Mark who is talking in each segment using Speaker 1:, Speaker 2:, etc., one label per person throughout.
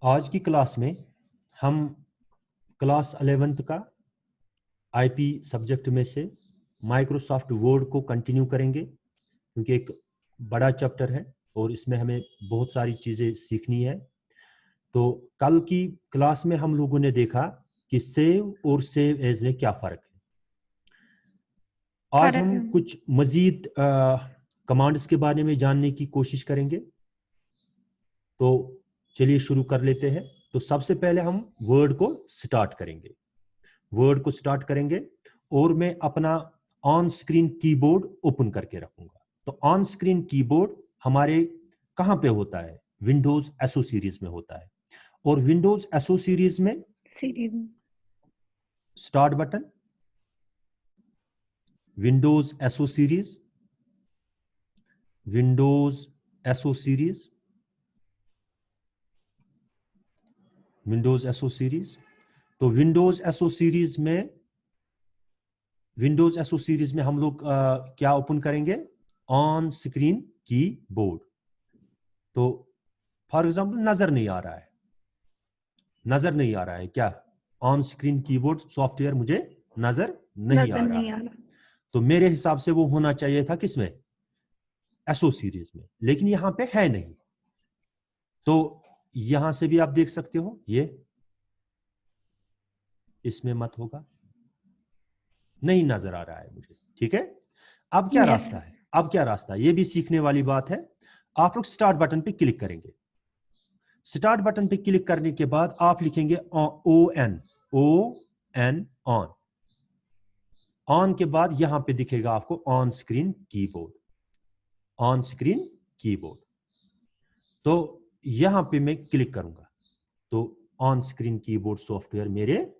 Speaker 1: आज की क्लास में हम क्लास 11th का आईपी सब्जेक्ट में से माइक्रोसॉफ्ट वर्ड को कंटिन्यू करेंगे, क्योंकि एक बड़ा चैप्टर है और इसमें हमें बहुत सारी चीज़ें सीखनी है। तो कल की क्लास में हम लोगों ने देखा कि सेव और सेव एज में क्या फ़र्क है। आज हम कुछ मज़ीद कमांड्स के बारे में जानने की कोशिश करेंगे। तो चलिए शुरू कर लेते हैं। तो सबसे पहले हम वर्ड को स्टार्ट करेंगे और मैं अपना ऑन स्क्रीन कीबोर्ड ओपन करके रखूंगा। तो ऑन स्क्रीन कीबोर्ड हमारे कहां पे होता है? विंडोज एसओ सीरीज में होता है। और विंडोज एसओ सीरीज में start button, Windows SO series, Windows SO series, Windows SO series. तो विंडोज एसओ सीरीज में हम लोग क्या ओपन करेंगे? On screen keyboard. तो फॉर एग्जांपल नजर नहीं आ रहा है क्या? ऑन स्क्रीन कीबोर्ड सॉफ्टवेयर मुझे नजर नहीं आ रहा है। तो मेरे हिसाब से वो होना चाहिए था किसमें? एसओ सीरीज में, लेकिन यहां पे है नहीं। तो यहां से भी आप देख सकते हो, ये इसमें मत होगा, नहीं नजर आ रहा है मुझे। ठीक है, अब क्या रास्ता है? ये भी सीखने वाली बात है। आप लोग स्टार्ट बटन पे क्लिक करेंगे। स्टार्ट बटन पे क्लिक करने के बाद आप लिखेंगे ON ऑन। ऑन के बाद यहां पे दिखेगा आपको ऑन स्क्रीन कीबोर्ड। तो यहां पे मैं क्लिक करूंगा तो ऑन स्क्रीन कीबोर्ड सॉफ्टवेयर मेरे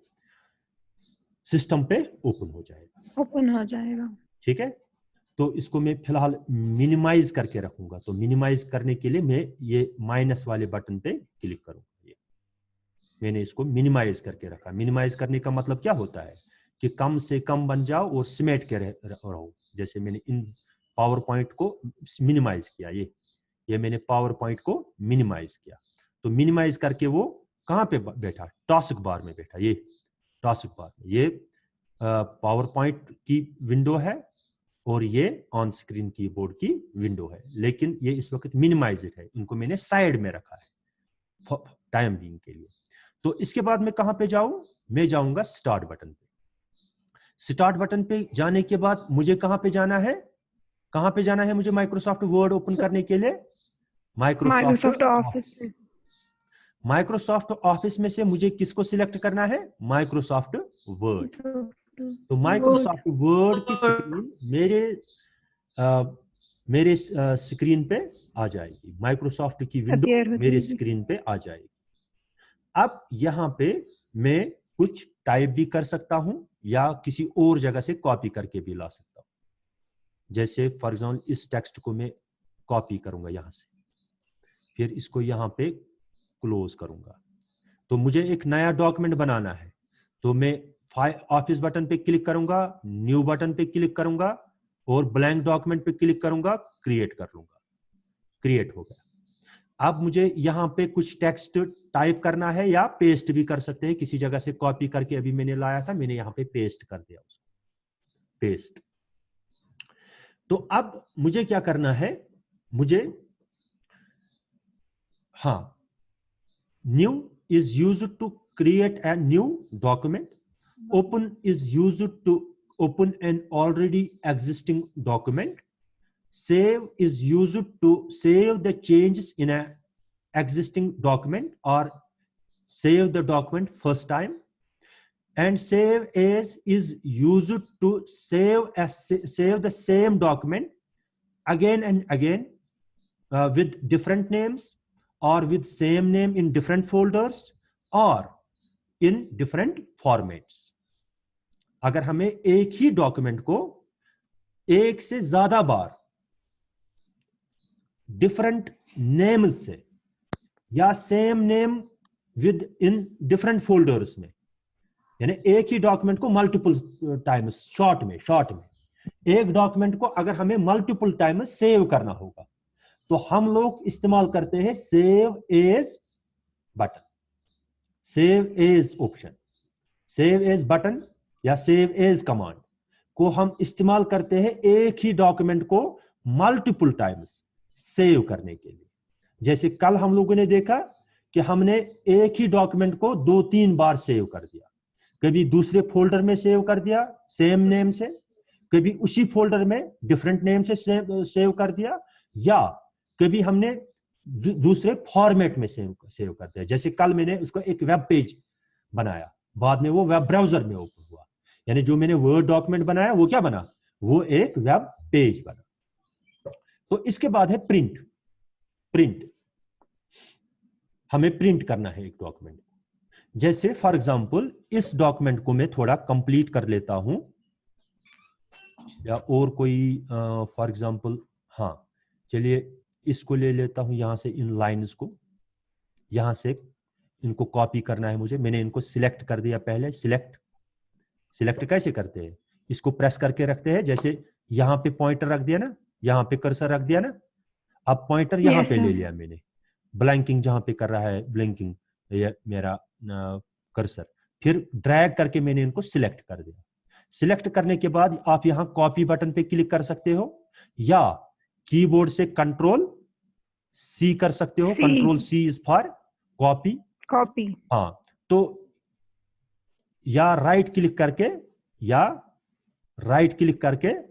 Speaker 1: सिस्टम पे ओपन हो जाएगा। ठीक है, तो इसको मैं फिलहाल मिनिमाइज करके रखूंगा। तो मिनिमाइज करने के लिए मैं ये माइनस वाले बटन पे क्लिक करूंगा। ये मैंने इसको मिनिमाइज करके रखा। मिनिमाइज करने का मतलब क्या होता है कि कम से कम बन जाओ और सिमेट के रहो। जैसे मैंने इन पावर पॉइंट को मिनिमाइज किया, ये मैंने पावर पॉइंट को मिनिमाइज किया। तो मिनिमाइज करके वो कहां पे बैठा? टास्क बार में बैठा। ये टास्क बार में, ये पावर पॉइंट की विंडो है और ये ऑन स्क्रीन कीबोर्ड की विंडो है, लेकिन ये इस वक्त मिनिमाइज्ड है। इनको मैंने साइड में रखा है टाइम बीइंग के लिए। तो इसके बाद मैं कहां पे जाऊं? मैं जाऊंगा स्टार्ट बटन पे। स्टार्ट बटन पे जाने के बाद मुझे कहां पे जाना है? मुझे माइक्रोसॉफ्ट वर्ड ओपन करने के लिए माइक्रोसॉफ्ट ऑफिस में से मुझे किसको सिलेक्ट करना है? Microsoft word. तो माइक्रोसॉफ्ट वर्ड की स्क्रीन मेरे स्क्रीन पे आ जाएगी। माइक्रोसॉफ्ट की विंडो मेरे स्क्रीन पे आ जाएगी। अब यहां पे मैं कुछ टाइप भी कर सकता हूं या किसी और जगह से कॉपी करके भी ला सकता हूं। जैसे फॉर एग्जाम्पल इस टेक्स्ट को मैं कॉपी करूंगा यहां से, फिर इसको यहां पे क्लोज करूंगा। तो मुझे एक नया डॉक्यूमेंट बनाना है, तो मैं ऑफिस बटन पे क्लिक करूंगा, न्यू बटन पे क्लिक करूंगा और ब्लैंक डॉक्यूमेंट पे क्लिक करूंगा, क्रिएट कर लूंगा। क्रिएट हो गया। अब मुझे यहां पे कुछ टेक्स्ट टाइप करना है या पेस्ट भी कर सकते हैं। किसी जगह से कॉपी करके अभी मैंने लाया था, मैंने यहां पे पेस्ट कर दिया उसको, पेस्ट। तो अब मुझे क्या करना है? New is used to create a new document. Open is used to open an already existing document. Save is used to save the changes in an existing document or save the document first time. And save as is used to save the same document again and again with different names or with same name in different folders or in different formats. अगर हमें एक ही document को एक से ज्यादा बार different names से या same name with in different folders में, यानी एक ही डॉक्यूमेंट को मल्टीपल टाइम्स शॉर्ट में एक डॉक्यूमेंट को अगर हमें मल्टीपल टाइम्स सेव करना होगा तो हम लोग इस्तेमाल करते हैं save as button. Save as option, save as button या सेव एज कमांड को हम इस्तेमाल करते हैं एक ही डॉक्यूमेंट को मल्टीपल टाइम्स सेव करने के लिए। जैसे कल हम लोगों ने देखा कि हमने एक ही डॉक्यूमेंट को 2-3 बार सेव कर दिया, कभी दूसरे फोल्डर में सेव कर दिया सेम नेम से, कभी उसी फोल्डर में डिफरेंट नेम से सेव कर दिया, या कभी हमने दूसरे फॉर्मेट में सेव कर दिया। जैसे कल मैंने उसको एक वेब पेज बनाया, बाद में वो वेब ब्राउजर में ओपन हुआ, यानी जो मैंने वर्ड डॉक्यूमेंट बनाया वो क्या बना, वो एक वेब पेज बना। तो इसके बाद है प्रिंट। प्रिंट हमें प्रिंट करना है एक डॉक्यूमेंट। जैसे फॉर एग्जांपल इस डॉक्यूमेंट को मैं थोड़ा कंप्लीट कर लेता हूं, या और कोई फॉर एग्जांपल, हाँ चलिए इसको ले लेता हूं यहां से, इन लाइंस को यहां से इनको कॉपी करना है मुझे। मैंने इनको सिलेक्ट कर दिया पहले। सिलेक्ट कैसे करते हैं, इसको प्रेस करके रखते हैं, जैसे यहां पे पॉइंटर रख दिया ना, यहां पे कर्सर रख दिया ना, अब पॉइंटर यहां पे ले लिया मैंने, ब्लैंकिंग जहां पे कर रहा है ब्लिंकिंग ये मेरा कर्सर, फिर ड्रैग करके मैंने इनको सिलेक्ट कर दिया। सिलेक्ट करने के बाद आप यहां कॉपी बटन पे क्लिक कर सकते हो, या कीबोर्ड से कंट्रोल-C कर सकते हो। Control-C is for copy. हाँ, तो या राइट क्लिक करके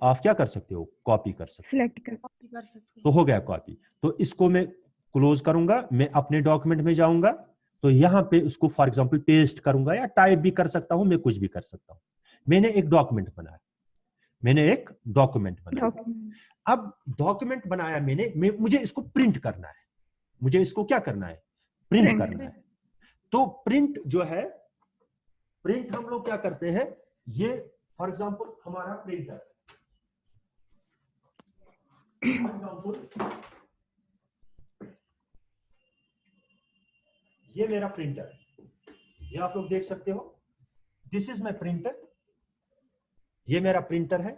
Speaker 1: आप क्या कर सकते हो, कॉपी कर सकते हो,
Speaker 2: सिलेक्ट कर कॉपी कर सकते हो,
Speaker 1: तो हो गया कॉपी। तो इसको मैं क्लोज करूंगा, मैं अपने डॉक्यूमेंट में जाऊंगा, तो यहां पे उसको फॉर एग्जांपल पेस्ट करूंगा, या टाइप भी कर सकता हूं, मैं कुछ भी कर सकता हूं। मैंने एक डॉक्यूमेंट बनाया, अब डॉक्यूमेंट बनाया मैंने, मुझे इसको प्रिंट करना है, मुझे इसको क्या करना है, प्रिंट करना है। तो प्रिंट जो है, प्रिंट हम लोग क्या करते हैं, ये फॉर एग्जांपल हमारा प्रिंटर, फॉर एग्जांपल ये मेरा प्रिंटर है, ये आप लोग देख सकते हो, दिस इज माई प्रिंटर, ये मेरा प्रिंटर है,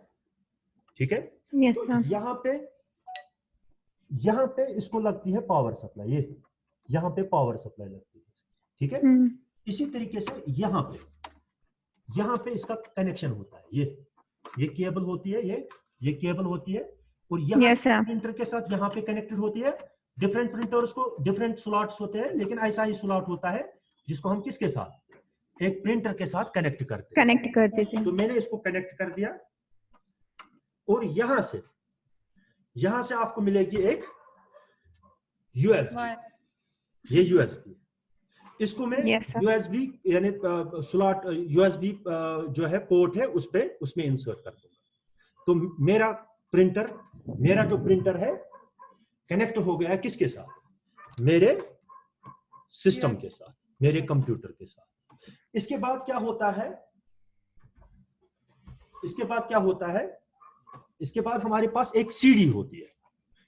Speaker 1: ठीक है। तो यहाँ पे इसको लगती है पावर सप्लाई, ये यहाँ पे पावर सप्लाई लगती है, ठीक है। इसी तरीके से यहाँ पे इसका कनेक्शन होता है, ये केबल होती है, ये केबल होती है, और यहाँ प्रिंटर के साथ यहाँ पे कनेक्टेड होती है। डिफरेंट प्रिंटर्स को डिफरेंट स्लॉट्स होते हैं, लेकिन ऐसा ही स्लॉट होता है जिसको हम किसके साथ, एक प्रिंटर के साथ कनेक्ट करते हैं। तो मैंने इसको कनेक्ट कर दिया, और यहां से आपको मिलेगी एक यूएसबी, ये यूएसबी, इसको मैं यूएसबी यानी स्लॉट यूएसबी जो है पोर्ट है उसमें इंसर्ट कर दूंगा। तो मेरा जो प्रिंटर है कनेक्ट हो गया है किसके साथ, मेरे सिस्टम के साथ, मेरे कंप्यूटर के साथ। इसके बाद क्या होता है, इसके बाद हमारे पास एक सीडी होती है।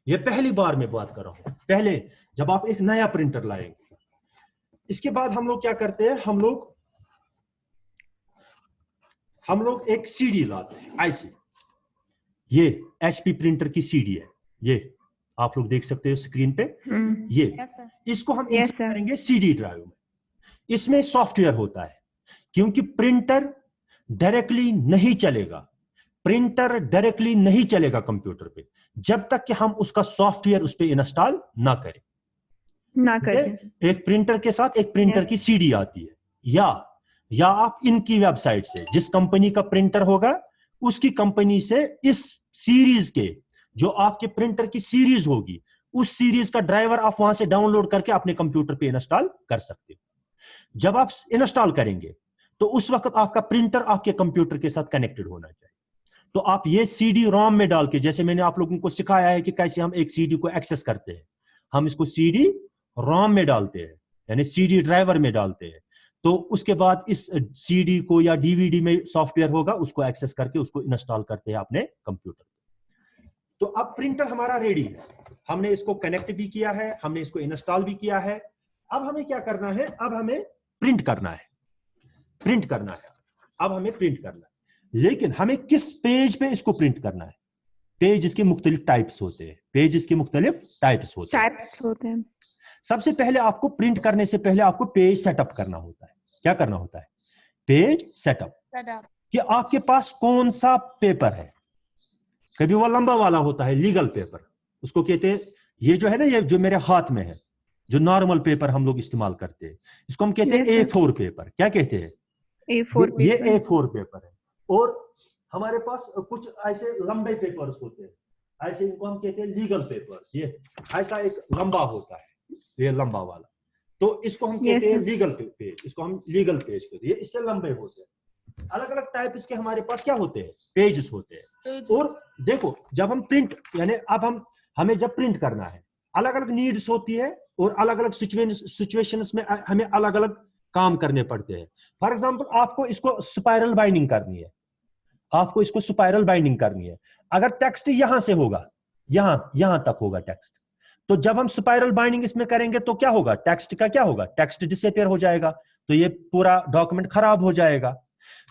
Speaker 1: ये पहली बार मैं बात कर रहा हूं, पहले जब आप एक नया प्रिंटर लाएंगे, इसके बाद हम लोग क्या करते हैं, हम लोग एक सीडी लाते हैं, ऐसी, ये एचपी प्रिंटर की सीडी है, ये आप लोग देख सकते हो स्क्रीन पे, ये इसको हम इंसर्ट करेंगे सीडी ड्राइव में। इसमें सॉफ्टवेयर होता है, क्योंकि प्रिंटर डायरेक्टली नहीं चलेगा कंप्यूटर पे जब तक कि हम उसका सॉफ्टवेयर उस पे इंस्टॉल ना करें। एक प्रिंटर के साथ एक प्रिंटर की सीडी आती है, या आप इनकी वेबसाइट से, जिस कंपनी का प्रिंटर होगा उसकी कंपनी से इस सीरीज के, जो आपके प्रिंटर की सीरीज होगी, उस सीरीज का ड्राइवर आप वहां से डाउनलोड करके अपने कंप्यूटर पे इंस्टॉल कर सकते हो। जब आप इंस्टॉल करेंगे तो उस वक्त आपका प्रिंटर आपके कंप्यूटर के साथ कनेक्टेड होना चाहिए। तो आप ये सीडी रोम में डाल के, जैसे मैंने आप लोगों को सिखाया है कि कैसे हम एक सीडी को एक्सेस करते हैं, हम इसको सीडी रोम में डालते हैं, यानी सीडी ड्राइवर में डालते हैं। तो उसके बाद इस सीडी को या डीवीडी में सॉफ्टवेयर होगा, उसको एक्सेस करके उसको इंस्टॉल करते हैं अपने कंप्यूटर। तो अब प्रिंटर हमारा रेडी है, हमने इसको कनेक्ट भी किया है, हमने इसको इंस्टॉल भी किया है। अब हमें क्या करना है, अब हमें प्रिंट करना है, अब हमें प्रिंट करना है। लेकिन हमें किस पेज पे इसको प्रिंट करना है, पेज के मुख्तलिफ टाइप्स होते हैं, पेज के मुख्तलिफ टाइप्स होते हैं। सबसे पहले आपको प्रिंट करने से पहले आपको पेज सेटअप करना होता है। क्या करना होता है? पेज सेटअप, कि आपके पास कौन सा पेपर है। कभी वो लंबा वाला होता है लीगल पेपर, उसको कहते हैं, ये जो है ना, ये जो मेरे हाथ में है, जो नॉर्मल पेपर हम लोग इस्तेमाल करते हैं, इसको हम कहते हैं A4 पेपर। क्या कहते हैं? ये A4 पेपर है। और हमारे पास कुछ ऐसे लंबे पेपर्स होते हैं, ऐसे इनको हम कहते हैं लीगल पेपर्स। ये ऐसा एक लंबा होता है, ये लंबा वाला, तो इसको हम कहते हैं लीगल पेज, इसको हम लीगल पेज कहते हैं। ये इससे लंबे होते हैं। अलग अलग टाइप इसके हमारे पास क्या होते हैं? पेजेस होते हैं। और देखो, जब हम प्रिंट, यानी अब हमें जब प्रिंट करना है, अलग अलग नीड्स होती है और अलग अलग सिचुएशंस में हमें अलग अलग काम करने पड़ते हैं। फॉर एग्जांपल, आपको इसको स्पाइरल बाइंडिंग करनी है, आपको इसको स्पाइरल बाइंडिंग करनी है। अगर टेक्स्ट यहां से होगा, यहां तक होगा टेक्स्ट, तो जब हम स्पाइरल बाइंडिंग इसमें करेंगे तो क्या होगा? टेक्स्ट का क्या होगा? टेक्स्ट डिसअपीयर हो जाएगा, तो ये पूरा डॉक्यूमेंट खराब हो जाएगा।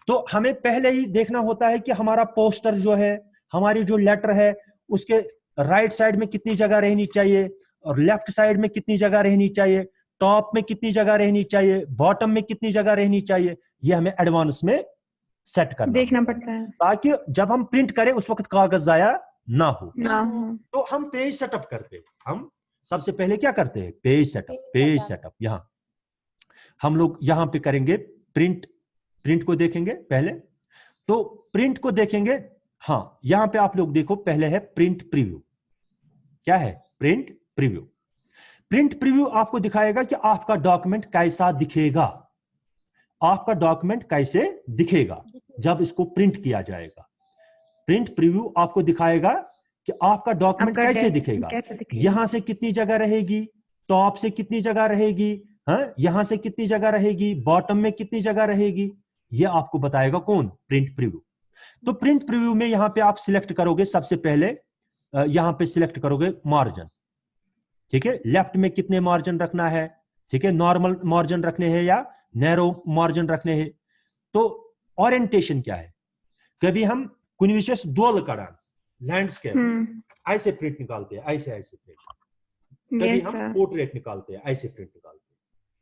Speaker 1: तो हमें पहले ही देखना होता है कि हमारा पोस्टर जो है, हमारी जो लेटर है, उसके राइट साइड में कितनी जगह रहनी चाहिए और लेफ्ट साइड में कितनी जगह रहनी चाहिए, टॉप में कितनी जगह रहनी चाहिए, बॉटम में कितनी जगह रहनी चाहिए। ये हमें एडवांस में सेट करना देखना पड़ता है, ताकि जब हम प्रिंट करें उस वक्त कागज जाया ना हो। तो हम पेज सेटअप करते हैं। हम सबसे पहले क्या करते हैं? Page setup. यहाँ हम लोग यहाँ पे करेंगे प्रिंट को देखेंगे पहले। तो प्रिंट को देखेंगे, हाँ, यहां पे आप लोग देखो, पहले है प्रिंट प्रीव्यू। क्या है? Print preview. प्रिंट प्रीव्यू आपको दिखाएगा कि आपका डॉक्यूमेंट कैसा दिखेगा, आपका डॉक्यूमेंट कैसे दिखेगा जब इसको प्रिंट किया जाएगा। प्रिंट प्रीव्यू आपको दिखाएगा कि आपका डॉक्यूमेंट कैसे दिखेगा। यहां से कितनी जगह रहेगी, टॉप से कितनी जगह रहेगी, यहां से कितनी जगह रहेगी, बॉटम में कितनी जगह रहेगी, ये आपको बताएगा कौन? Print preview. तो प्रिंट प्रीव्यू में यहां पे आप सिलेक्ट करोगे, सबसे पहले यहां पे सिलेक्ट करोगे मार्जिन। ठीक है, लेफ्ट में कितने मार्जिन रखना है, ठीक है, नॉर्मल मार्जिन रखने हैं या नैरो मार्जिन रखने हैं। तो ओरिएंटेशन क्या है? कभी हम कुछ विशेष दोल कड़ा लैंडस्केप ऐसे प्रिंट निकालते हैं, ऐसे प्रिंट। कभी हम पोर्ट्रेट निकालते हैं, ऐसे प्रिंट निकालते हैं।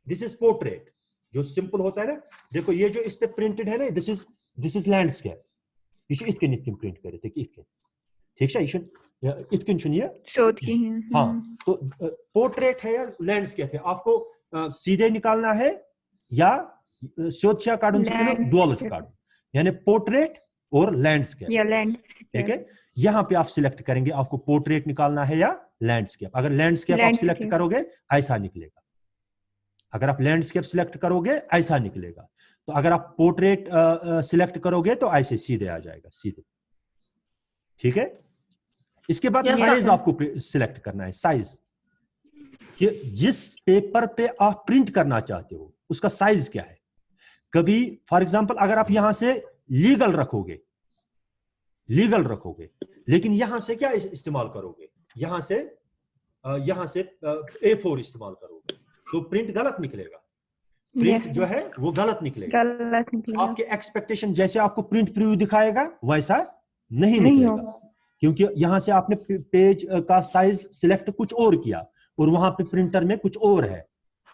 Speaker 1: दिस इज पोर्ट्रेट, जो सिंपल होता है ना। देखो, ये जो इस पे प्रिंटेड है ना, दिस इज लैंडस्केप। ये इतने प्रिंट करे थे कि इतने, ठीक है, इतने ये हाँ। तो पोर्ट्रेट है या लैंडस्केप है, आपको सीधे निकालना है या सोचा काढून दोलच काढून, यानी पोर्ट्रेट और लैंडस्केप। ठीक है, यहां पे आप सिलेक्ट करेंगे आपको पोर्ट्रेट निकालना है या लैंडस्केप। अगर लैंडस्केप आप सिलेक्ट करोगे ऐसा निकलेगा, अगर आप लैंडस्केप सिलेक्ट करोगे ऐसा निकलेगा। तो अगर आप पोर्ट्रेट सिलेक्ट करोगे तो ऐसे सीधे आ जाएगा, सीधे। ठीक है, इसके बाद साइज आपको सिलेक्ट करना है, साइज, कि जिस पेपर पे आप प्रिंट करना चाहते हो उसका साइज क्या है। कभी फॉर एग्जांपल, अगर आप यहां से लीगल रखोगे, लेकिन यहां से क्या इस्तेमाल करोगे, यहां से A4 इस्तेमाल करोगे, तो प्रिंट गलत निकलेगा। प्रिंट जो है वो गलत निकलेगा। आपके एक्सपेक्टेशन जैसे आपको प्रिंट प्रीव्यू दिखाएगा वैसा नहीं निकलेगा, क्योंकि यहां से आपने पेज का साइज सिलेक्ट कुछ और किया और वहां पे प्रिंटर में कुछ और है।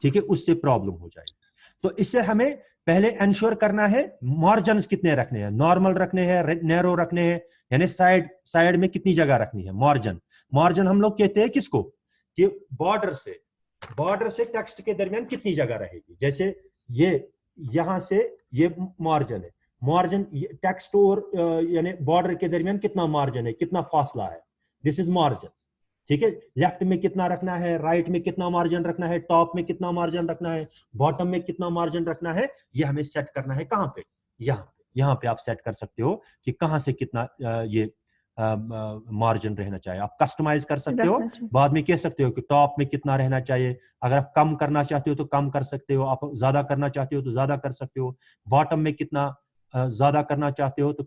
Speaker 1: ठीक है, उससे प्रॉब्लम हो जाएगी। तो इससे हमें पहले इंश्योर करना है मार्जिन्स कितने रखने हैं, नॉर्मल रखने हैं, नैरो रखने हैं, यानी साइड में कितनी जगह रखनी है। मार्जिन हम लोग कहते हैं किसको, कि बॉर्डर से टेक्स्ट के दरमियान कितनी जगह रहेगी। जैसे ये यहां से ये मार्जिन टेक्स्ट और यानी बॉर्डर के दरमियान कितना मार्जिन है, कितना फासला है, दिस इज मार्जिन। ठीक है, लेफ्ट में कितना रखना है, राइट में कितना मार्जिन रखना है, टॉप में कितना मार्जिन रखना है, बॉटम में कितना मार्जिन रखना है, ये हमें सेट करना है। कहां पे? यहाँ पे आप सेट कर सकते हो कि कहां से कितना ये मार्जिन रहना चाहिए। आप कस्टमाइज कर सकते हो, बाद में कह सकते हो कि टॉप में कितना रहना चाहिए। अगर आप कम करना चाहते हो तो कम कर सकते हो, आप ज्यादा करना चाहते हो तो ज्यादा कर सकते हो। बॉटम में कितना ज्यादा करना चाहते हो तो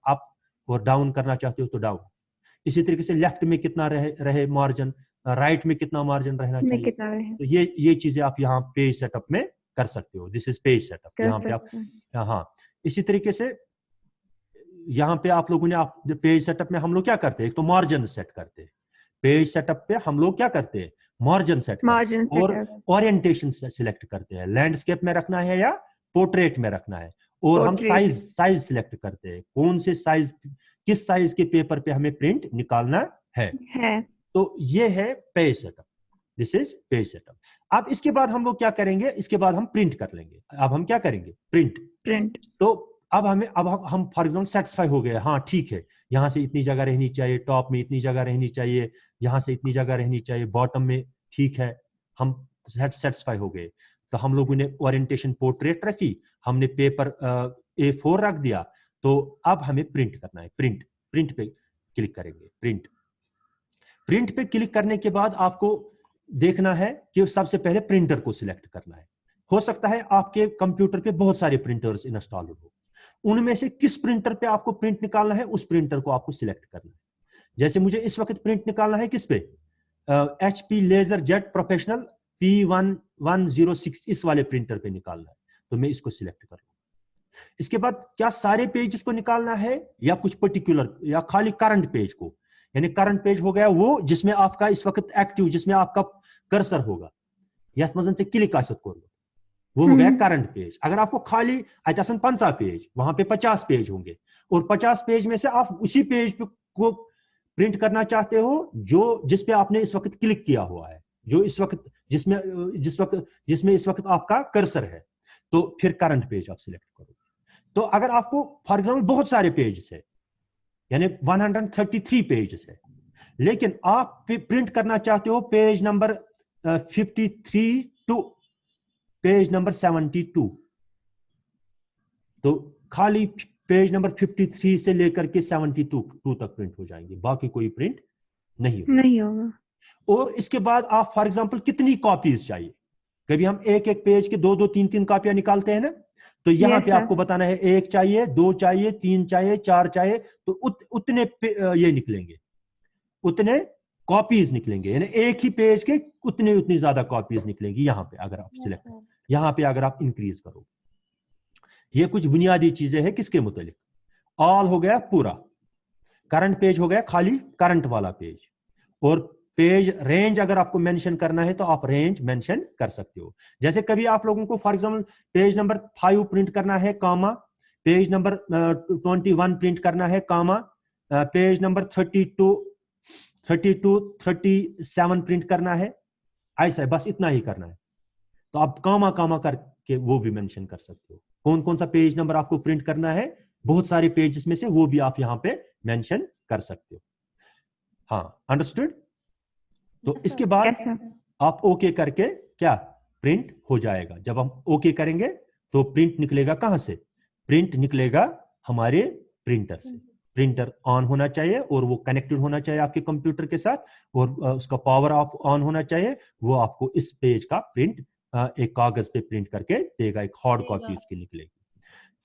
Speaker 1: अप और डाउन करना चाहते हो तो डाउन। इसी तरीके से लेफ्ट में कितना रहे मार्जिन, राइट में कितना मार्जिन रहना चाहिए। तो ये चीजें आप यहाँ पेज सेटअप में कर सकते हो। This is page setup. यहाँ पे आप, हाँ, इसी तरीके से यहाँ पे आप लोगों ने आप पेज सेटअप में हम लोग क्या करते हैं, एक तो मार्जिन सेट करते हैं। पेज सेटअप पे हम लोग क्या करते हैं, मार्जिन सेट करते हैं और ओरिएंटेशन सिलेक्ट करते हैं, लैंडस्केप में रखना है या पोर्ट्रेट में रखना है, और हम साइज सिलेक्ट करते हैं, कौन से साइज, किस साइज के पेपर पे हमें प्रिंट निकालना है। तो ये है page setup, this is page setup. अब इसके बाद हम लोग क्या करेंगे, इसके बाद हम प्रिंट कर लेंगे। अब हम क्या करेंगे, प्रिंट। तो अब हम फॉर एग्जाम्पल सेटिस्फाई हो गए, हाँ ठीक है, यहाँ से इतनी जगह रहनी चाहिए, टॉप में इतनी जगह रहनी चाहिए, यहाँ से इतनी जगह रहनी चाहिए, बॉटम में ठीक है, हम सेटिस्फाई हो गए। तो हम लोगों ने ओरिएंटेशन पोर्ट्रेट रखी, हमने पेपर A4 रख दिया। तो अब हमें प्रिंट करना है, प्रिंट पे क्लिक करेंगे। प्रिंट पे क्लिक करने के बाद आपको देखना है कि सबसे पहले प्रिंटर को सिलेक्ट करना है। हो सकता है आपके कंप्यूटर पे बहुत सारे प्रिंटर्स इंस्टॉल हो, उनमें से किस प्रिंटर पे आपको प्रिंट निकालना है, उस प्रिंटर को आपको सिलेक्ट करना है। जैसे मुझे इस वक्त प्रिंट निकालना है किस पे, HP laser jet professional P1106, इस वाले प्रिंटर पे निकालना है, तो मैं इसको सिलेक्ट कर लूंगा। इसके बाद क्या सारे पेज को निकालना है या कुछ पर्टिकुलर, या खाली करंट पेज को, यानी करंट पेज हो गया वो जिसमें आपका इस वक्त एक्टिव, जिसमें आपका कर्सर होगा, यथ मजन से क्लिक आसत कोर, वो हो गया करंट पेज। अगर आपको खाली 50 पेज, वहां पे 50 पेज होंगे, और 50 पेज में से आप उसी पेज को प्रिंट करना चाहते हो जो जिस पे आपने इस वक्त क्लिक किया हुआ है, जो इस वक्त जिसमें इस वक्त आपका कर्सर है, तो फिर करंट पेज आप सिलेक्ट करो। तो अगर आपको फॉर एग्जांपल बहुत सारे पेज है, यानी 133 पेज है, लेकिन आप प्रिंट करना चाहते हो page number 53 to page number 72, तो खाली पेज नंबर 53 से लेकर के 72 तक प्रिंट हो जाएंगे, बाकी कोई प्रिंट नहीं होगा। और इसके बाद आप फॉर एग्जांपल कितनी कॉपीज चाहिए, कभी हम एक एक पेज के 2-2 3-3 कॉपियां निकालते हैं ना, तो यहाँ पे आपको बताना है 1 चाहिए, 2 चाहिए, 3 चाहिए, 4 चाहिए, तो उतने ये निकलेंगे, उतने कॉपीज निकलेंगे, यानी एक ही पेज के उतनी ज्यादा कॉपीज निकलेंगी। यहाँ पे अगर आप सिलेक्ट, यहाँ पे अगर आप इंक्रीज करो, ये कुछ बुनियादी चीजें हैं किसके मुतालिक। ऑल हो गया पूरा, करंट पेज हो गया खाली करंट वाला पेज, और पेज रेंज अगर आपको मेंशन करना है तो आप रेंज मेंशन कर सकते हो। जैसे कभी आप लोगों को for example page number 5 print करना है कामा, पेज नंबर 21 प्रिंट करना है कामा, पेज नंबर 32 37 प्रिंट करना है, ऐसा है, बस इतना ही करना है। तो आप कामा कामा करके वो भी मेंशन कर सकते हो, कौन कौन सा पेज नंबर आपको प्रिंट करना है, बहुत सारे पेजेस में से वो भी आप यहाँ पे मेंशन कर सकते हो। हाँ, अंडरस्टूड। तो इसके बाद आप ओके करके क्या प्रिंट हो जाएगा। जब हम ओके करेंगे तो प्रिंट निकलेगा कहां से, प्रिंट निकलेगा हमारे प्रिंटर से। प्रिंटर ऑन होना चाहिए और वो कनेक्टेड होना चाहिए आपके कंप्यूटर के साथ, और उसका पावर ऑफ ऑन होना चाहिए। वो आपको इस पेज का प्रिंट एक कागज पे प्रिंट करके देगा, एक हार्ड कॉपी उसकी निकलेगी।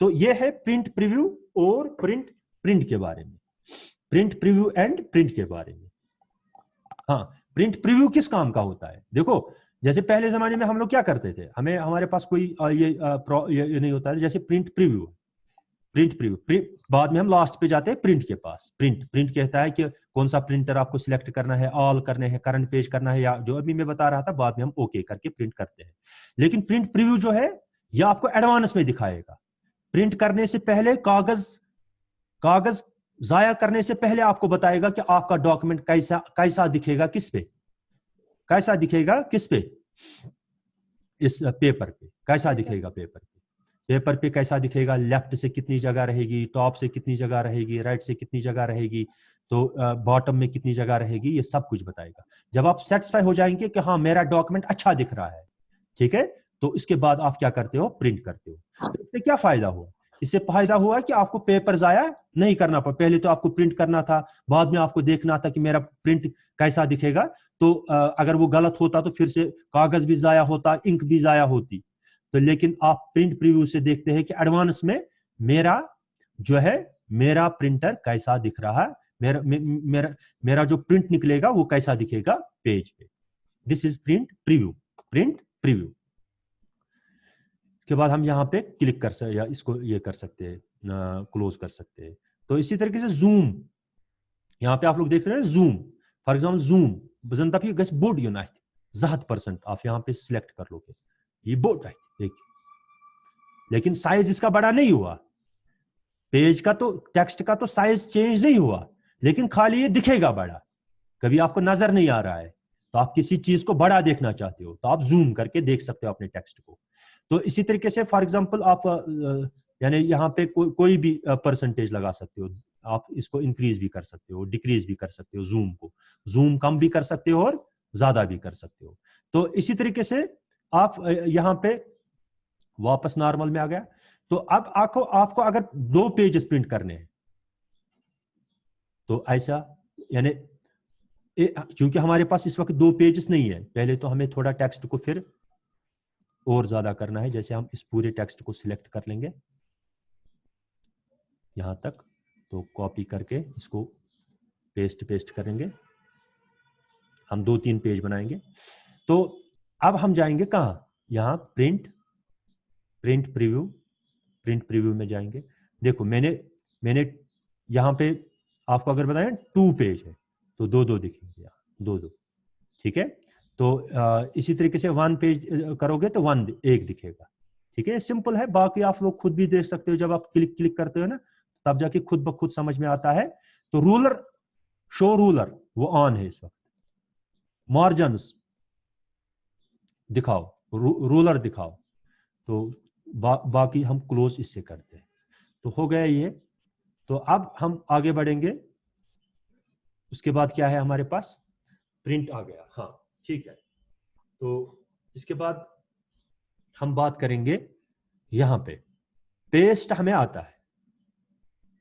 Speaker 1: तो ये है प्रिंट प्रीव्यू और प्रिंट के बारे में, प्रिंट प्रीव्यू एंड प्रिंट के बारे में। हाँ, प्रिंट प्रीव्यू किस काम का होता है, देखो जैसे पहले जमाने में हम लोग क्या करते थे, हमारे पास कोई ये नहीं होता है, जैसे प्रिंट प्रीव्यू बाद में हम लास्ट पे जाते हैं प्रिंट के पास। प्रिंट कहता है कि कौन सा प्रिंटर आपको सिलेक्ट करना है, ऑल करने हैं, करंट पेज करना है, या जो अभी मैं बता रहा था, बाद में हम ओके करके प्रिंट करते हैं। लेकिन प्रिंट प्रीव्यू जो है यह आपको एडवांस में दिखाएगा। प्रिंट करने से पहले कागज जाया करने से पहले आपको बताएगा कि आपका डॉक्यूमेंट कैसा दिखेगा, कैसा दिखेगा किस पे, इस पेपर पे कैसा दिखेगा, पेपर पे कैसा दिखेगा, लेफ्ट से कितनी जगह रहेगी, टॉप से कितनी जगह रहेगी, राइट से कितनी जगह रहेगी, तो बॉटम में कितनी जगह रहेगी, ये सब कुछ बताएगा। जब आप सेटिस्फाई हो जाएंगे कि हाँ मेरा डॉक्यूमेंट अच्छा दिख रहा है, ठीक है, तो इसके बाद आप क्या करते हो, प्रिंट करते हो। तो इससे क्या फायदा हुआ, इससे फायदा हुआ कि आपको पेपर जाया नहीं करना पड़ा। पहले तो आपको प्रिंट करना था, बाद में आपको देखना था कि मेरा प्रिंट कैसा दिखेगा, तो अगर वो गलत होता तो फिर से कागज भी जाया होता, इंक भी जाया होती। तो लेकिन आप प्रिंट प्रीव्यू से देखते हैं कि एडवांस में मेरा प्रिंटर कैसा दिख रहा है, मेरा जो प्रिंट निकलेगा वो कैसा दिखेगा पेज पे। This is print preview. इसके बाद हम यहाँ पे क्लिक कर सकते, या इसको ये कर सकते हैं, क्लोज कर सकते हैं। तो इसी तरीके से जूम, यहाँ पे आप लोग देख रहे हैं जूम, फॉर एग्जाम्पल जूम बजन दप गस बोड युन अथ 100% आप यहाँ पे सिलेक्ट कर लोगे, ये बोड है, लेकिन साइज इसका बड़ा नहीं हुआ, पेज का तो टेक्स्ट का तो साइज चेंज नहीं हुआ, लेकिन खाली ये दिखेगा बड़ा, कभी आपको नजर नहीं आ रहा है, तो आप किसी चीज को बड़ा देखना चाहते हो तो आप जूम करके देख सकते हो अपने टेक्स्ट को। तो इसी तरीके से फॉर एग्जांपल आप यानी यहाँ पे कोई भी परसेंटेज लगा सकते हो, आप इसको इंक्रीज भी कर सकते हो, डिक्रीज भी कर सकते हो, जूम को जूम कम भी कर सकते हो और ज्यादा भी कर सकते हो। तो इसी तरीके से आप यहाँ पे वापस नॉर्मल में आ गया। तो अब आपको अगर 2 पेजेस प्रिंट करने हैं तो ऐसा, यानी क्योंकि हमारे पास इस वक्त 2 पेजेस नहीं है, पहले तो हमें थोड़ा टेक्स्ट को फिर और ज्यादा करना है। जैसे हम इस पूरे टेक्स्ट को सिलेक्ट कर लेंगे यहां तक, तो कॉपी करके इसको पेस्ट करेंगे, हम 2-3 पेज बनाएंगे। तो अब हम जाएंगे कहां, यहां प्रिंट प्रीव्यू में जाएंगे। देखो मैंने यहां पे आपको अगर बताया 2 पेज है तो 2-2 दिखेंगे, यहाँ 2-2, ठीक है। तो इसी तरीके से 1 पेज करोगे तो 1 दिखेगा, ठीक है। सिंपल है, बाकी आप लोग खुद भी देख सकते हो, जब आप क्लिक करते हो ना तब जाके खुद ब खुद समझ में आता है। तो रूलर, शो रूलर वो ऑन है इस वक्त, मार्जिन्स दिखाओ, रूलर दिखाओ, तो बाकी हम क्लोज इससे करते हैं। तो हो गया ये। तो अब हम आगे बढ़ेंगे, उसके बाद क्या है हमारे पास, प्रिंट आ गया, हाँ ठीक है। तो इसके बाद हम बात करेंगे यहां पे पेस्ट हमें आता है,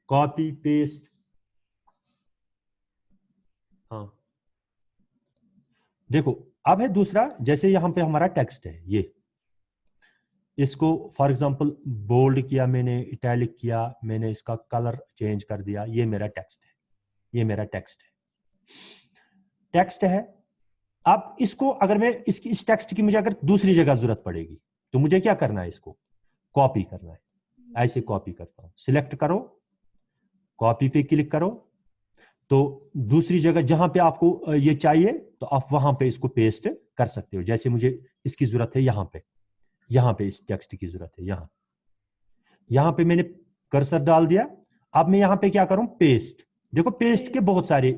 Speaker 1: कॉपी पेस्ट, हाँ देखो अब है दूसरा, जैसे यहां पे हमारा टेक्स्ट है, ये इसको फॉर एग्जांपल बोल्ड किया मैंने, इटैलिक किया मैंने, इसका कलर चेंज कर दिया, ये मेरा टेक्स्ट है, ये मेरा टेक्स्ट है। अब इसको अगर मैं इस टेक्स्ट की मुझे अगर दूसरी जगह जरूरत पड़ेगी तो मुझे क्या करना है, इसको कॉपी करना है। ऐसे कॉपी करता हूं, सिलेक्ट करो, कॉपी पे क्लिक करो, तो दूसरी जगह जहां पे आपको ये चाहिए तो आप वहां पे इसको पेस्ट कर सकते हो। जैसे मुझे इसकी जरूरत है यहाँ पे इस टेक्स्ट की जरूरत है, यहां पे मैंने कर्सर डाल दिया। अब मैं यहां पे क्या करूं, पेस्ट। देखो पेस्ट के बहुत सारे,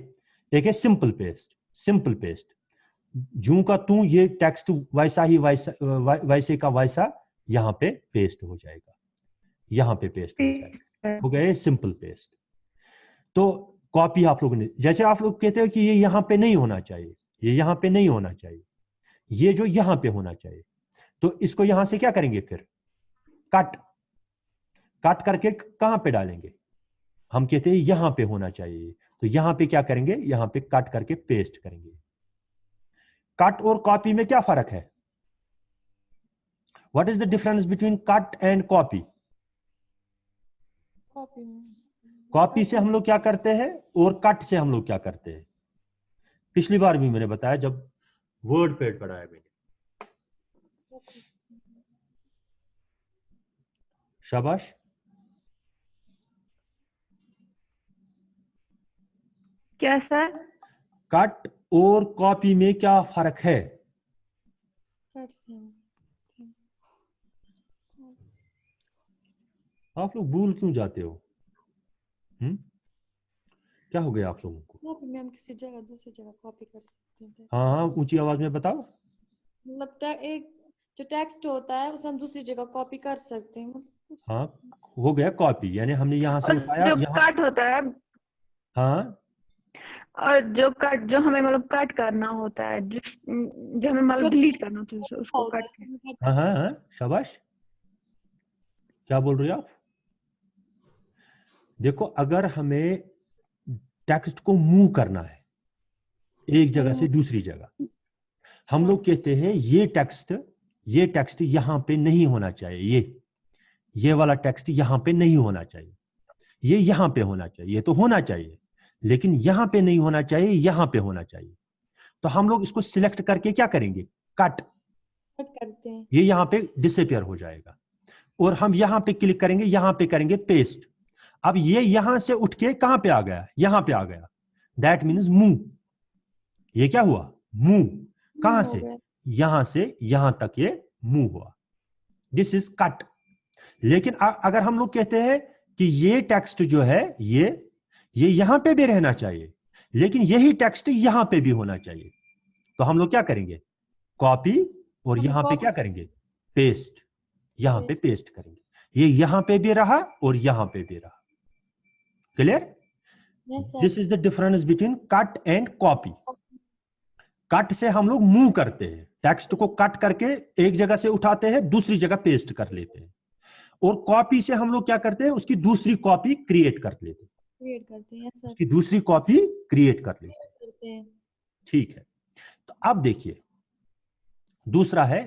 Speaker 1: एक है सिंपल पेस्ट, जूं का तू ये टेक्स्ट वैसा ही वैसे का वैसा यहां पे पेस्ट हो जाएगा, यहां पे पेस्ट हो जाएगा, हो गया सिंपल पेस्ट। तो कॉपी आप लोगों ने, जैसे आप लोग कहते हो कि ये यहां पे नहीं होना चाहिए, ये यहां पे नहीं होना चाहिए, ये जो यहां पे होना चाहिए, तो इसको यहां से क्या करेंगे, फिर कट करके कहां पे डालेंगे, हम कहते हैं यहां पे होना चाहिए, तो यहां पे क्या करेंगे, यहां पे कट करके पेस्ट करेंगे। कट और कॉपी में क्या फर्क है, what is the difference between cut and copy? Copy से हम लोग क्या करते हैं और कट से हम लोग क्या करते हैं, पिछली बार भी मैंने बताया जब वर्ड पैड पढ़ाया मैंने। शाबाश,
Speaker 2: क्या सर?
Speaker 1: कट और कॉपी में क्या फर्क है? आप लोग भूल क्यों जाते हो? क्या हो गया आप लोगों को?
Speaker 3: कॉपी में हम किसी जगह दूसरी जगह कॉपी कर सकते हैं।
Speaker 1: हाँ ऊंची आवाज में बताओ।
Speaker 3: मतलब एक जो टेक्स्ट होता है उसे हम दूसरी जगह कॉपी कर सकते हैं, मतलब
Speaker 1: हाँ हो गया कॉपी, यानी हमने यहाँ से उठाया,
Speaker 2: जो
Speaker 1: यहाँ
Speaker 2: कट होता है,
Speaker 1: हाँ,
Speaker 2: और जो हमें मतलब कट करना होता है, जो हमें मतलब डिलीट करना होता है उसको कट।
Speaker 1: हाँ शाबाश, क्या बोल रही हो आप? देखो अगर हमें टेक्स्ट को मूव करना है एक जगह से दूसरी जगह, हम लोग कहते हैं ये टेक्स्ट यहां पे नहीं होना चाहिए, ये वाला टेक्स्ट यहां पे नहीं होना चाहिए, ये यहां पे होना चाहिए, ये तो होना चाहिए लेकिन यहां पे नहीं होना चाहिए, यहां पे होना चाहिए। तो हम लोग इसको सिलेक्ट करके क्या करेंगे, कट
Speaker 3: करते हैं,
Speaker 1: ये यहां पे डिसअपियर हो जाएगा, और हम यहां पे क्लिक करेंगे, यहां पे करेंगे पेस्ट। अब ये यहां से उठ के कहां पे आ गया, यहां पे आ गया, दैट मीन्स मूव। ये क्या हुआ, मूव। कहां
Speaker 3: हो
Speaker 1: से,
Speaker 3: गया।
Speaker 1: यहां से यहां तक ये मूव हुआ, दिस इज कट। लेकिन अगर हम लोग कहते हैं कि ये टेक्स्ट जो है ये यहां पे भी रहना चाहिए, लेकिन यही टेक्स्ट यहां पे भी होना चाहिए, तो हम लोग क्या करेंगे, कॉपी और
Speaker 3: हम
Speaker 1: यहां पे क्या
Speaker 3: copy
Speaker 1: करेंगे, पेस्ट, यहां पे
Speaker 3: paste।
Speaker 1: पेस्ट करेंगे। ये यहां पे भी रहा और यहां पे भी रहा। Clear?
Speaker 3: Yes, sir।
Speaker 1: This is the difference between cut and copy. Cut से हम लोग मूव करते हैं, टेक्स्ट को कट करके एक जगह से उठाते हैं दूसरी जगह पेस्ट कर लेते हैं, और कॉपी से हम लोग क्या करते हैं, उसकी दूसरी कॉपी क्रिएट कर लेते हैं,
Speaker 3: क्रिएट करते हैं सर।
Speaker 1: उसकी दूसरी कॉपी क्रिएट कर लेते हैं।
Speaker 3: करते हैं।
Speaker 1: ठीक है, तो अब देखिए दूसरा है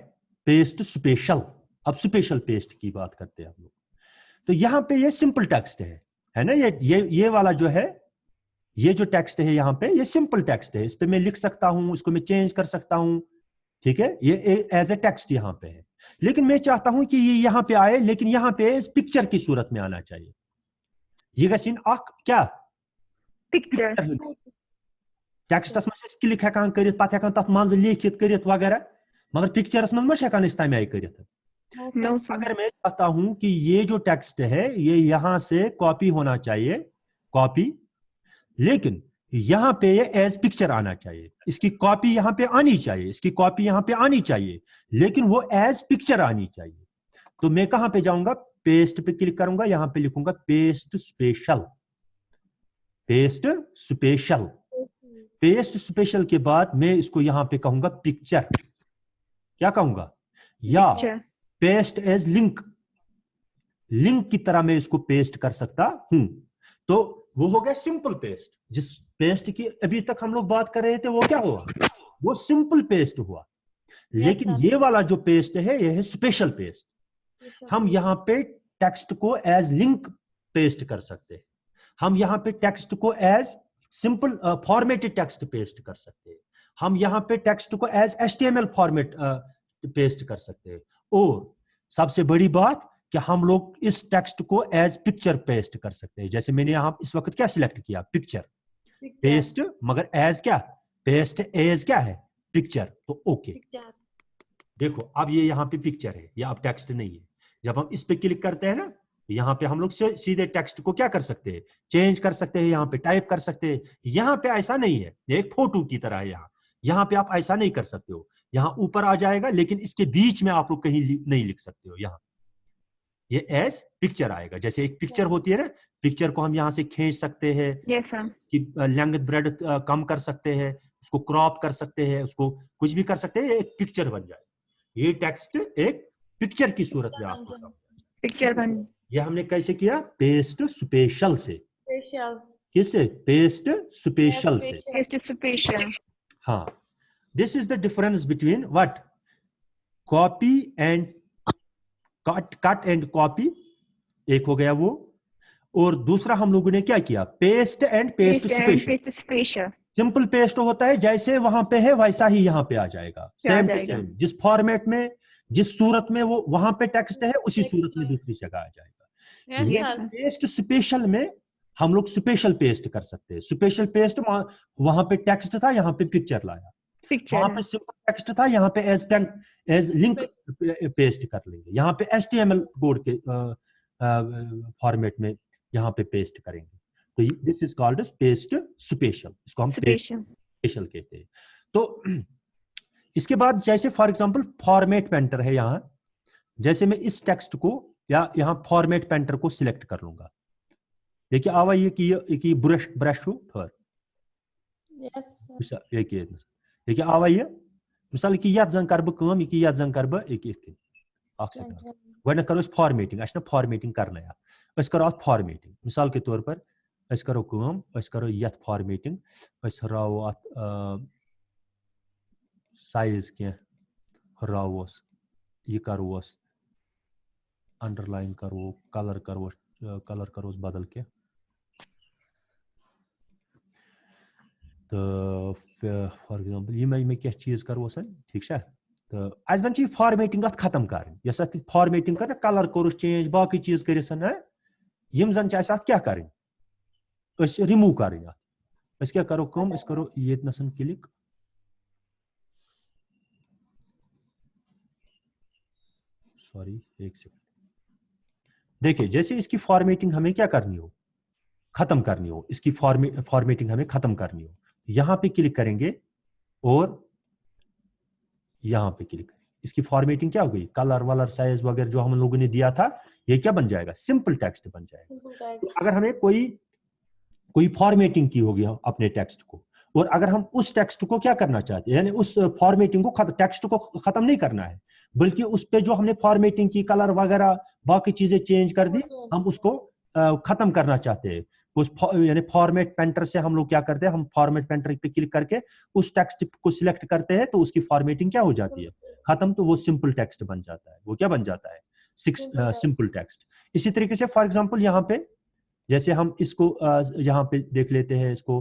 Speaker 1: पेस्ट स्पेशल। अब स्पेशल पेस्ट की बात करते हैं हम लोग। तो यहां पे ये सिंपल टेक्स्ट है ना, ये वाला जो है, ये जो टेक्स्ट है यहां पे, ये सिंपल टेक्स्ट है, इस पे मैं लिख सकता हूं, इसको मैं चेंज कर सकता हूं, ठीक है, ये एज ए टेक्स्ट यहां पे है। लेकिन मैं चाहता हूं कि ये यहां पे आए, लेकिन यहां पे इस पिक्चर की सूरत में आना चाहिए। ये गसिन अख क्या,
Speaker 2: पिक्चर
Speaker 1: टेक्स्टस में क्लिक हेकान करित, पत हेकान तथ मंज लिखित करित वगैरह, मगर पिक्चरस में मश हेकान तम आय करित।
Speaker 2: नो
Speaker 1: अगर मैं चाहता हूं कि ये जो टेक्स्ट है ये यहां से कॉपी होना चाहिए, कॉपी, लेकिन यहां पे ये एज पिक्चर आना चाहिए, इसकी कॉपी यहां पे आनी चाहिए, इसकी कॉपी यहां पे आनी चाहिए, लेकिन वो एज पिक्चर आनी चाहिए। तो मैं कहां पे जाऊंगा, पेस्ट पे क्लिक करूंगा, यहां पे लिखूंगा paste special, paste special. Paste special के बाद मैं इसको यहां पे कहूंगा पिक्चर, क्या कहूंगा, या पेस्ट एज लिंक, लिंक की तरह मैं इसको पेस्ट कर सकता हूं। तो वो हो गया सिंपल पेस्ट। जिस पेस्ट की अभी तक हम लोग बात कर रहे थे वो क्या हुआ, वो सिंपल पेस्ट हुआ। लेकिन
Speaker 3: sir।
Speaker 1: ये वाला जो पेस्ट है ये है स्पेशल पेस्ट। हम यहां पे टेक्स्ट को एज लिंक पेस्ट कर सकते हैं, हम यहां पे टेक्स्ट को as simple formatted text paste कर सकते हैं, हम यहां पे टेक्स्ट को एज HTML फॉर्मेट पेस्ट कर सकते हैं, और सबसे बड़ी बात कि हम लोग इस टेक्स्ट को एज पिक्चर पेस्ट कर सकते हैं। जैसे मैंने यहां इस वक्त क्या सिलेक्ट किया, पिक्चर, पेस्ट, मगर एज क्या, पेस्ट एज क्या है, पिक्चर, तो ओके। देखो अब ये यहाँ पे पिक्चर है, ये अब टेक्स्ट नहीं है। जब हम इस पे क्लिक करते हैं ना, यहाँ पे हम लोग सीधे टेक्स्ट को क्या कर सकते हैं, चेंज कर सकते हैं, यहाँ पे टाइप कर सकते हैं। यहाँ पे ऐसा नहीं है, ये एक फोटो की तरह है। यहाँ पे आप ऐसा नहीं कर सकते हो, यहाँ ऊपर आ जाएगा, लेकिन इसके बीच में आप लोग कहीं नहीं लिख सकते हो। यहाँ ये एज पिक्चर आएगा, जैसे एक पिक्चर होती है ना, पिक्चर को हम यहाँ से खींच सकते हैं, कि लेंथ ब्रेड कम कर सकते हैं, उसको क्रॉप कर सकते हैं, उसको कुछ भी कर सकते हैं, एक पिक्चर बन जाए। ये टेक्स्ट एक पिक्चर की सूरत में आपको
Speaker 2: पिक्चर बन।
Speaker 1: ये हमने कैसे किया, पेस्ट स्पेशल से।
Speaker 3: स्पेशल
Speaker 1: किससे, पेस्ट स्पेशल से।
Speaker 2: Paste special.
Speaker 1: हाँ, this is the difference between what, copy and cut and copy, एक हो गया वो, और दूसरा हम लोगों ने क्या किया, paste and paste special. Simple paste होता है जैसे वहां पे है वैसा ही यहाँ पे आ जाएगा, सेम टू सेम, जिस फॉर्मेट में जिस सूरत में वो वहां पे टेक्स्ट है उसी सूरत में दूसरी जगह आ जाएगा। पेस्ट स्पेशल में हम लोग स्पेशल पेस्ट कर सकते हैं। स्पेशल पेस्ट वहां पे टेक्स्ट था, यहाँ पे पिक्चर लाया, वहां पे सिंपल टेक्स्ट था, यहाँ पे एज लिंक पेस्ट कर लेंगे, यहाँ पे HTML कोड के फॉर्मेट में यहाँ पे पेस्ट करेंगे। तो this is called paste special, इसको हम स्पेशल कहते हैं। तो इसके बाद जैसे फॉर एग्जांपल फॉर्मेट पेंटर है यहाँ, जैसे मैं इस टेक्स्ट को या यहाँ फॉर्मेट पेंटर को सिलेक्ट कर लूंगा, देखिए आवा ये कि ब्रश हो थर, देखिए आवा ये मिसाल कि यत जन कर बम, ये यत जन कर बक करो फॉर्मेटिंग, फॉर्मेटिंग करना या करो फॉर्मेटिंग। मिसाल के तौर पर अस करो काम, अस करो यत फॉर्मेटिंग, अस रावो अत साइज क्या रावोस, ये करोस अंडरलाइन करो, कलर करोस बदल के, तो फॉर एग्जांपल ये मैं क्या चीज करोस, ठीक है। तो अस जन फॉर्मेटिंग अत खत्म कर, फॉर्मेटिंग कर, कलर करोस चेंज, बाकी चीज कर, यम जन चाहे साथ क्या करें अस रिमूव करें अस क्या करो कम अस करो ये नसन क्लिक सॉरी एक सेकंड देखिए जैसे इसकी फॉर्मेटिंग हमें क्या करनी हो खत्म करनी हो इसकी फॉर्मेटिंग हमें खत्म करनी हो यहां पे क्लिक करेंगे और यहां पे क्लिक करेंगे इसकी फॉर्मेटिंग क्या हो गई कलर वलर साइज वगैरह जो हम लोगों ने दिया था ये क्या बन जाएगा सिंपल टेक्स्ट बन जाएगा। तो अगर हमें कोई फॉर्मेटिंग की होगी अपने टेक्स्ट को और अगर हम उस टेक्स्ट को क्या करना चाहते हैं यानी उस फॉर्मेटिंग को टेक्स्ट को खत्म नहीं करना है बल्कि उस पे जो हमने फॉर्मेटिंग की कलर वगैरह बाकी चीजें चेंज कर दी हम उसको खत्म करना चाहते हैं उस यानी फॉर्मेट पेंटर से हम लोग क्या करते हैं हम फॉर्मेट पेंटर पे क्लिक करके उस टेक्स्ट को सिलेक्ट करते हैं तो उसकी फॉर्मेटिंग क्या हो जाती है खत्म तो वो सिंपल टेक्स्ट बन जाता है वो क्या बन जाता है सिंपल टेक्स्ट। इसी तरीके से फॉर एग्जांपल यहाँ पे जैसे हम इसको यहाँ पे देख लेते हैं इसको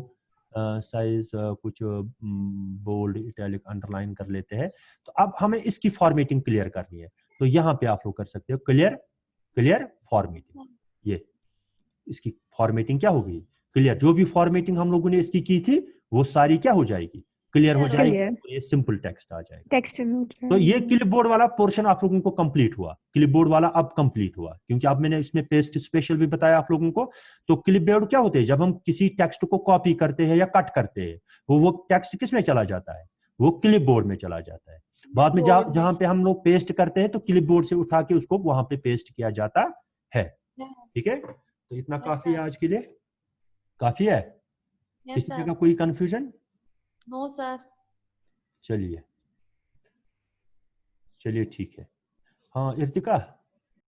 Speaker 1: साइज कुछ बोल्ड इटैलिक अंडरलाइन कर लेते हैं तो अब हमें इसकी फॉर्मेटिंग क्लियर करनी है तो यहाँ पे आप लोग कर सकते हो क्लियर फॉर्मेटिंग ये इसकी फॉर्मेटिंग क्या होगी क्लियर जो भी फॉर्मेटिंग हम लोगों ने इसकी की थी वो सारी क्या हो जाएगी क्लियर हो जाएगी तो ये सिंपल टेक्स्ट आ जाएगा
Speaker 2: टेक्स्ट
Speaker 1: तो ये क्लिपबोर्ड वाला पोर्शन आप लोगों को कंप्लीट हुआ क्लिपबोर्ड वाला अब कंप्लीट हुआ क्योंकि अब मैंने इसमें पेस्ट स्पेशल भी बताया आप लोगों को। तो क्लिपबोर्ड क्या होते हैं जब हम किसी टेक्स्ट को कॉपी करते हैं या कट करते हैं वो टेक्स्ट किस में चला जाता है वो क्लिपबोर्ड में चला जाता है बाद में जहां पे हम लोग पेस्ट करते हैं तो क्लिपबोर्ड से उठा के उसको वहां पे पेस्ट किया जाता है। ठीक है तो इतना काफी है आज के लिए काफी है किसी तरह का कोई कंफ्यूजन
Speaker 3: नो सर
Speaker 1: चलिए ठीक है। हाँ इर्तिका